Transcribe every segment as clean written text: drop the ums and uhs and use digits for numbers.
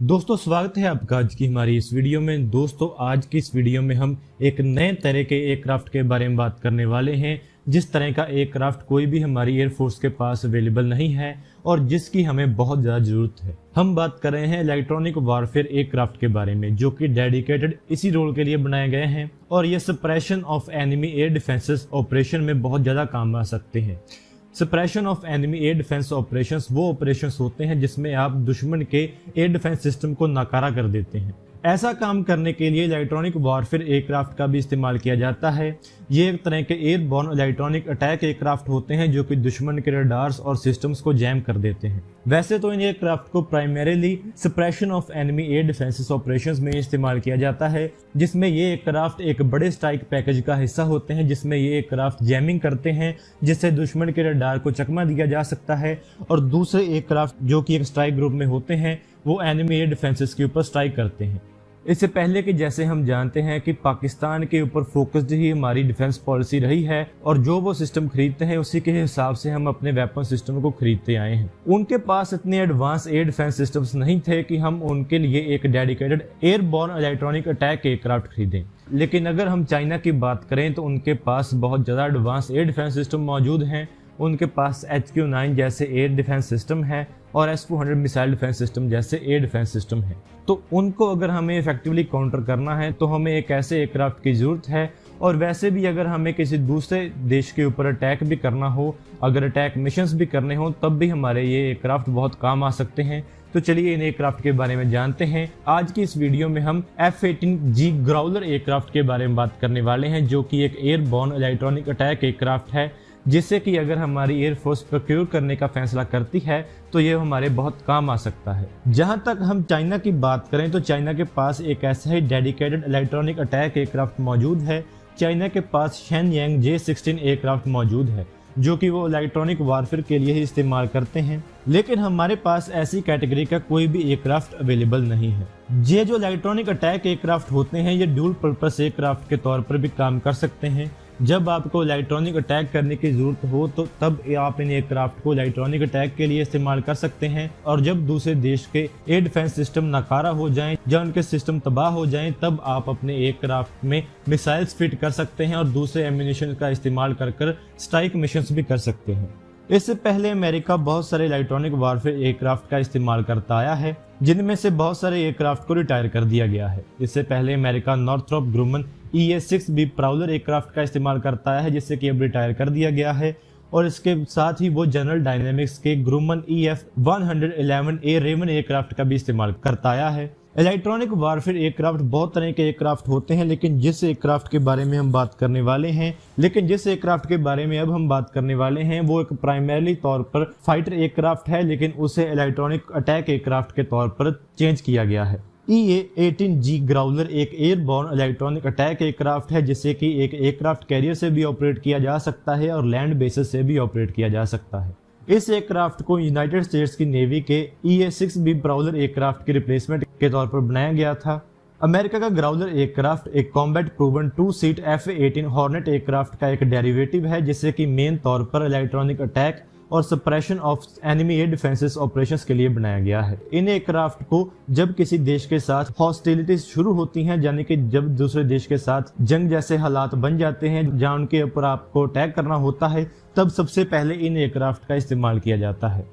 दोस्तों स्वागत है आपका आज की हमारी इस वीडियो में। दोस्तों आज की इस वीडियो में हम एक नए तरह के एयरक्राफ्ट के बारे में बात करने वाले हैं, जिस तरह का एयरक्राफ्ट कोई भी हमारी एयरफोर्स के पास अवेलेबल नहीं है और जिसकी हमें बहुत ज़्यादा ज़रूरत है। हम बात कर रहे हैं इलेक्ट्रॉनिक वारफेयर एयरक्राफ्ट के बारे में, जो कि डेडिकेटेड इसी रोल के लिए बनाए गए हैं और ये suppression of enemy air defences operation में बहुत ज़्यादा काम आ सकते हैं। Suppression of enemy air defence operations वो ऑपरेशंस होते हैं जिसमें आप दुश्मन के एयर डिफेंस सिस्टम को नाकारा कर देते हैं। ऐसा काम करने के लिए इलेक्ट्रॉनिक वारफेयर एयरक्राफ्ट का भी इस्तेमाल किया जाता है। ये एक तरह के एयरबॉर्न इलेक्ट्रॉनिक अटैक एयरक्राफ्ट होते हैं जो कि दुश्मन के रडार्स और सिस्टम्स को जैम कर देते हैं। वैसे तो इन एयरक्राफ्ट को primarily suppression of enemy air defences operations में इस्तेमाल किया जाता है, जिसमें ये एयरक्राफ्ट एक बड़े स्ट्राइक पैकेज का हिस्सा होते हैं, जिसमें ये एयरक्राफ्ट जैमिंग करते हैं जिससे दुश्मन के रडार को चकमा दिया जा सकता है। और दूसरे एयरक्राफ्ट जो कि एक स्ट्राइक ग्रुप में होते हैं वो एनिमी एयर डिफेंसेस के ऊपर स्ट्राइक करते हैं। इससे पहले कि जैसे हम जानते हैं कि पाकिस्तान के ऊपर फोकस्ड ही हमारी डिफेंस पॉलिसी रही है और जो वो सिस्टम खरीदते हैं उसी के हिसाब से हम अपने वेपन सिस्टम को खरीदते आए हैं। उनके पास इतने एडवांस एयर डिफेंस सिस्टम्स नहीं थे कि हम उनके लिए एक dedicated airborne electronic attack aircraft खरीदें। लेकिन अगर हम चाइना की बात करें तो उनके पास बहुत ज़्यादा एडवांस एयर डिफेंस सिस्टम मौजूद हैं। उनके पास HQ-9 जैसे एयर डिफेंस सिस्टम है और S-400 मिसाइल डिफेंस सिस्टम जैसे एयर डिफेंस सिस्टम है। तो उनको अगर हमें इफेक्टिवली काउंटर करना है तो हमें एक ऐसे एयरक्राफ्ट की ज़रूरत है। और वैसे भी अगर हमें किसी दूसरे देश के ऊपर अटैक भी करना हो, अगर अटैक मिशंस भी करने हो, तब भी हमारे ये एयरक्राफ्ट बहुत काम आ सकते हैं। तो चलिए इन एयरक्राफ्ट के बारे में जानते हैं। आज की इस वीडियो में हम F-18G ग्राउलर एयरक्राफ्ट के बारे में बात करने वाले हैं, जो कि एक एयरबॉर्न इलेक्ट्रॉनिक अटैक एयरक्राफ्ट है, जिससे कि अगर हमारी एयरफोर्स प्रोक्योर करने का फैसला करती है तो ये हमारे बहुत काम आ सकता है। जहां तक हम चाइना की बात करें तो चाइना के पास एक ऐसा ही डेडिकेटेड इलेक्ट्रॉनिक अटैक एयरक्राफ्ट मौजूद है। चाइना के पास शेनयांग J-16 एयरक्राफ्ट मौजूद है, जो कि वो इलेक्ट्रॉनिक वारफेयर के लिए ही इस्तेमाल करते हैं। लेकिन हमारे पास ऐसी कैटेगरी का कोई भी एयरक्राफ्ट अवेलेबल नहीं है। ये जो इलेक्ट्रॉनिक अटैक एयरक्राफ्ट होते हैं ये ड्यूल पर्पस एयरक्राफ्ट के तौर पर भी काम कर सकते हैं। जब आपको इलेक्ट्रॉनिक अटैक करने की जरूरत हो तो तब आप इन एयरक्राफ्ट को इलेक्ट्रॉनिक अटैक के लिए इस्तेमाल कर सकते हैं, और जब दूसरे देश के एयर डिफेंस सिस्टम नाकारा हो जाएं या उनके सिस्टम तबाह हो जाएं तब आप अपने एयरक्राफ्ट में मिसाइल्स फिट कर सकते हैं और दूसरे एम्यूनिशन का इस्तेमाल कर स्ट्राइक मिशंस भी कर सकते हैं। इससे पहले अमेरिका बहुत सारे इलेक्ट्रॉनिक वारफेयर एयरक्राफ्ट का इस्तेमाल करता आया है, जिनमें से बहुत सारे एयरक्राफ्ट को रिटायर कर दिया गया है। इससे पहले America Northrop Grumman EA-6B Prowler aircraft का इस्तेमाल करता है, जिससे कि अब रिटायर कर दिया गया है। और इसके साथ ही वो जनरल डायनेमिक्स के ग्रुमन EF-111A रेवन एयरक्राफ्ट का भी इस्तेमाल करता आया है। इलेक्ट्रॉनिक वारफेयर एयरक्राफ्ट बहुत तरह के एयरक्राफ्ट होते हैं, लेकिन जिस एयरक्राफ्ट के बारे में हम बात करने वाले हैं वो एक प्राइमरीली तौर पर फाइटर एयरक्राफ्ट है, लेकिन उसे इलेक्ट्रॉनिक अटैक एयरक्राफ्ट के तौर पर चेंज किया गया है। EA-18G ग्राउलर एक एयरबॉर्न इलेक्ट्रॉनिक अटैक एयरक्राफ्ट है, जिसे कि एक एयरक्राफ्ट कैरियर से भी ऑपरेट किया जा सकता है और लैंड बेसिस से भी ऑपरेट किया जा सकता है। इस एयरक्राफ्ट को यूनाइटेड स्टेट्स की नेवी के EA-6B ब्राउलर एयरक्राफ्ट के रिप्लेसमेंट के तौर पर बनाया गया था। अमेरिका का ग्राउलर एयरक्राफ्ट एक combat proven 2 seat F-18 hornet aircraft का एक डेरिवेटिव है, जिससे कि मेन तौर पर इलेक्ट्रॉनिक अटैक और suppression of enemy air defences operations के लिए बनाया गया है। इन एयरक्राफ्ट को जब किसी देश के साथ हॉस्टिलिटीज शुरू होती हैं, यानी कि जब दूसरे देश के साथ जंग जैसे हालात बन जाते हैं जहां उनके ऊपर आपको अटैक करना होता है, तब सबसे पहले इन एयरक्राफ्ट का इस्तेमाल किया जाता है।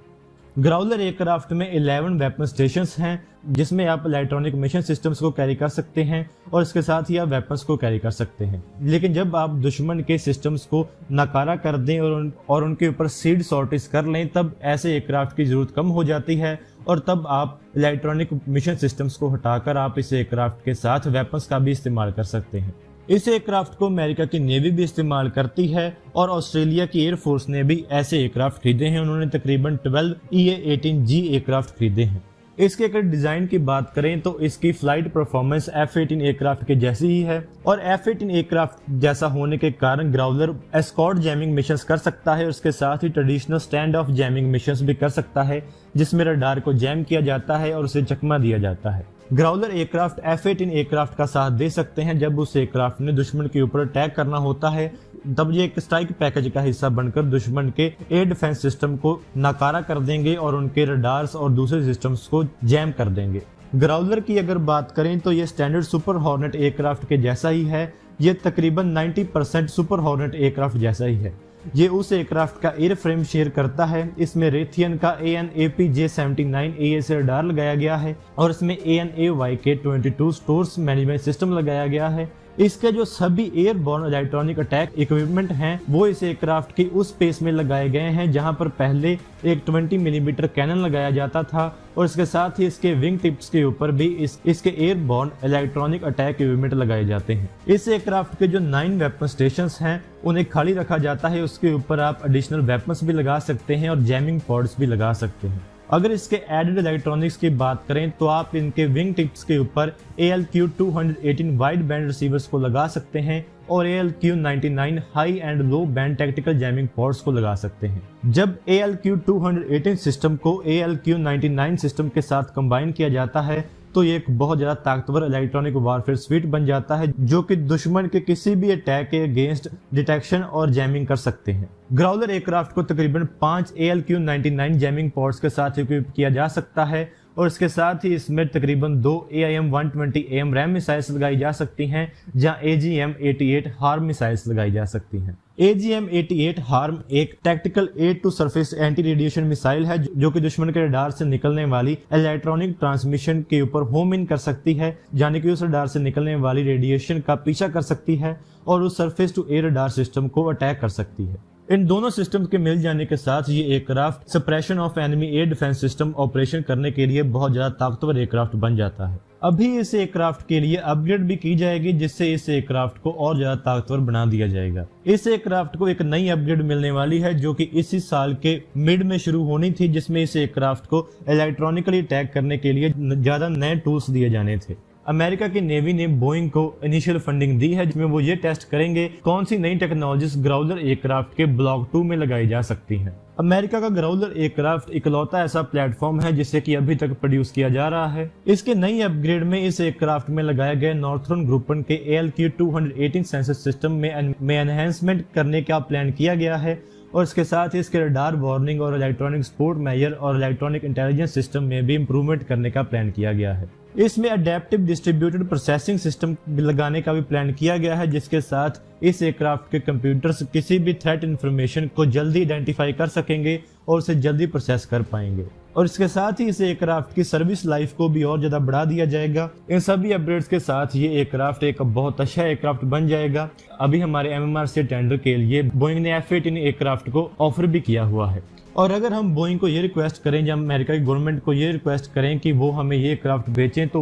ग्राउलर एयरक्राफ्ट में 11 वेपन स्टेशंस हैं, जिसमें आप इलेक्ट्रॉनिक मिशन सिस्टम्स को कैरी कर सकते हैं और इसके साथ ही आप वेपन्स को कैरी कर सकते हैं। लेकिन जब आप दुश्मन के सिस्टम्स को नाकारा कर दें और उनके ऊपर सीड सॉर्टिस कर लें, तब ऐसे एयरक्राफ्ट की जरूरत कम हो जाती है और तब आप इलेक्ट्रॉनिक मिशन सिस्टम्स को हटाकर आप इस एयरक्राफ्ट के साथ वेपन्स का भी इस्तेमाल कर सकते हैं। इस एयरक्राफ्ट को अमेरिका की नेवी भी इस्तेमाल करती है और ऑस्ट्रेलिया की एयरफोर्स ने भी ऐसे एयरक्राफ्ट खरीदे हैं। उन्होंने तकरीबन 12 EA-18G एयरक्राफ्ट खरीदे हैं। इसके अगर डिजाइन की बात करें तो इसकी फ्लाइट परफॉर्मेंस F-18 एयरक्राफ्ट के जैसी ही है और F-18 एयरक्राफ्ट जैसा होने के कारण ग्राउलर एस्कॉर्ट जैमिंग मिशंस कर सकता है और इसके साथ ही traditional stand off jamming missions भी कर सकता है, जिसमें रडार को जैम किया जाता है और उसे चकमा दिया जाता है। ग्राउलर एयरक्राफ्ट F-18 एयरक्राफ्ट का साथ दे सकते हैं जब उस एयरक्राफ्ट ने दुश्मन के ऊपर अटैक करना होता है, तब ये एक स्ट्राइक पैकेज का हिस्सा बनकर दुश्मन के एयर डिफेंस सिस्टम को नाकारा कर देंगे और उनके रडार्स और दूसरे सिस्टम्स को जैम कर देंगे। ग्राउलर की अगर बात करें तो ये स्टैंडर्ड सुपर हॉर्नेट एयरक्राफ्ट के जैसा ही है। ये तकरीबन 90% सुपर हॉर्नेट एयरक्राफ्ट जैसा ही है। ये उस एयरक्राफ्ट का एयर फ्रेम शेयर करता है। इसमें रेथियन का AN/APJ-79 से रडार लगाया गया है और इसमें AN/AYK-22 स्टोर्स मैनेजमेंट सिस्टम लगाया गया है। इसके जो सभी एयरबॉर्न इलेक्ट्रॉनिक अटैक इक्विपमेंट हैं वो इस एयरक्राफ्ट की उस स्पेस में लगाए गए हैं जहां पर पहले एक 20 मिलीमीटर कैनन लगाया जाता था और इसके साथ ही इसके विंग टिप्स के ऊपर भी इसके एयरबॉर्न इलेक्ट्रॉनिक अटैक इक्विपमेंट लगाए जाते हैं। इस एयरक्राफ्ट के जो 9 वेपन स्टेशंस हैं उन्हें खाली रखा जाता है। उसके ऊपर आप एडिशनल वेपन्स भी लगा सकते हैं और जैमिंग पॉड्स भी लगा सकते हैं। अगर इसके एडेड इलेक्ट्रॉनिक्स की बात करें तो आप इनके विंग टिप्स के ऊपर ALQ-218 वाइड बैंड रिसीवर्स को लगा सकते हैं और ALQ-99 high and low band tactical jamming pods को लगा सकते हैं। जब ALQ-218 सिस्टम को ALQ-99 सिस्टम के साथ कंबाइन किया जाता है तो ये एक बहुत ज्यादा ताकतवर इलेक्ट्रॉनिक वारफेयर स्वीट बन जाता है जो कि दुश्मन के किसी भी अटैक के अगेंस्ट डिटेक्शन और जैमिंग कर सकते हैं। ग्राउलर एयरक्राफ्ट को तकरीबन 5 ALQ-99 जैमिंग पॉड्स के साथ इक्विप किया जा सकता है और इसके साथ ही इसमें तकरीबन 2 AIM-120 AIM-RAM मिसाइल्स लगाई जा सकती हैं जहां AGM-88 हार्म मिसाइल्स लगाई जा सकती हैं। AGM-88 हार्म एक tactical air to surface anti radiation missile है जो कि दुश्मन के रडार से निकलने वाली इलेक्ट्रॉनिक ट्रांसमिशन के ऊपर होम इन कर सकती है, यानी कि उस रडार से निकलने वाली रेडिएशन का पीछा कर सकती है और उस surface to air radar system को अटैक कर सकती है। इन दोनों सिस्टम के मिल जाने के साथ ये aircraft suppression of enemy air defence system operation करने के लिए बहुत ज्यादा ताकतवर एयरक्राफ्ट बन जाता है। अभी इस एयरक्राफ्ट के लिए अपग्रेड भी की जाएगी जिससे इस एयरक्राफ्ट को और ज्यादा ताकतवर बना दिया जाएगा। इस एयरक्राफ्ट को एक नई अपग्रेड मिलने वाली है जो कि इसी साल के मिड में शुरू होनी थी, जिसमें इस एयरक्राफ्ट को इलेक्ट्रॉनिकली अटैक करने के लिए ज्यादा नए टूल्स दिए जाने थे। अमेरिका की नेवी ने बोइंग को इनिशियल फंडिंग दी है जिसमें वो ये टेस्ट करेंगे कौन सी नई टेक्नोलॉजीज ग्राउलर एयरक्राफ्ट के ब्लॉक 2 में लगाई जा सकती हैं। अमेरिका का ग्राउलर एयरक्राफ्ट इकलौता ऐसा प्लेटफॉर्म है जिसे कि अभी तक प्रोड्यूस किया जा रहा है। इसके नई अपग्रेड में इस एयरक्राफ्ट में लगाए गए नॉर्थर्न ग्रुपन के ALQ-218 सेंसर सिस्टम में एनहेंसमेंट करने का प्लान किया गया है और इसके साथ ही इसके रडार वार्निंग और इलेक्ट्रॉनिक सपोर्ट मेजर और इलेक्ट्रॉनिक इंटेलिजेंस सिस्टम में भी इंप्रूवमेंट करने का प्लान किया गया है। इसमें अडेप्टिव डिस्ट्रीब्यूटेड प्रोसेसिंग सिस्टम लगाने का भी प्लान किया गया है जिसके साथ इस एयरक्राफ्ट के कंप्यूटर्स किसी भी थ्रेट इंफॉर्मेशन को जल्दी आइडेंटिफाई कर सकेंगे और उसे जल्दी प्रोसेस कर पाएंगे और इसके साथ ही इस एयरक्राफ्ट की सर्विस लाइफ को भी और ज्यादा बढ़ा दिया जाएगा। इन सभी अपडेट्स के साथ ये एयरक्राफ्ट एक बहुत अच्छा एयरक्राफ्ट बन जाएगा। अभी हमारे MMRC टेंडर के लिए बोइंग ने F-18 एयरक्राफ्ट को ऑफर भी किया हुआ है और अगर हम बोइंग को ये रिक्वेस्ट करें या अमेरिका की गवर्नमेंट को ये रिक्वेस्ट करें कि वो हमें ये एयरक्राफ्ट बेचें तो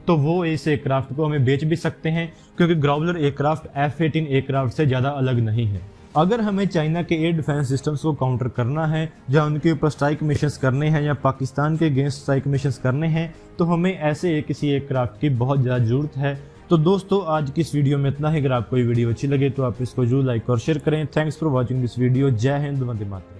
वो इस एयरक्राफ्ट को हमें बेच भी सकते हैं क्योंकि ग्राउलर एयरक्राफ्ट F-18 एयरक्राफ्ट से ज़्यादा अलग नहीं है। अगर हमें चाइना के एयर डिफेंस सिस्टम्स को काउंटर करना है या उनके ऊपर स्ट्राइक मिशंस करने हैं या पाकिस्तान के अगेंस्ट स्ट्राइक मिशंस करने हैं तो हमें ऐसे किसी एयरक्राफ्ट की बहुत ज़्यादा ज़रूरत है। तो दोस्तों आज की इस वीडियो में इतना ही। अगर आपको ये वीडियो अच्छी लगे तो आप इसको जरूर लाइक और शेयर करें। Thanks for watching this video. जय हिंद, वंदे मातरम।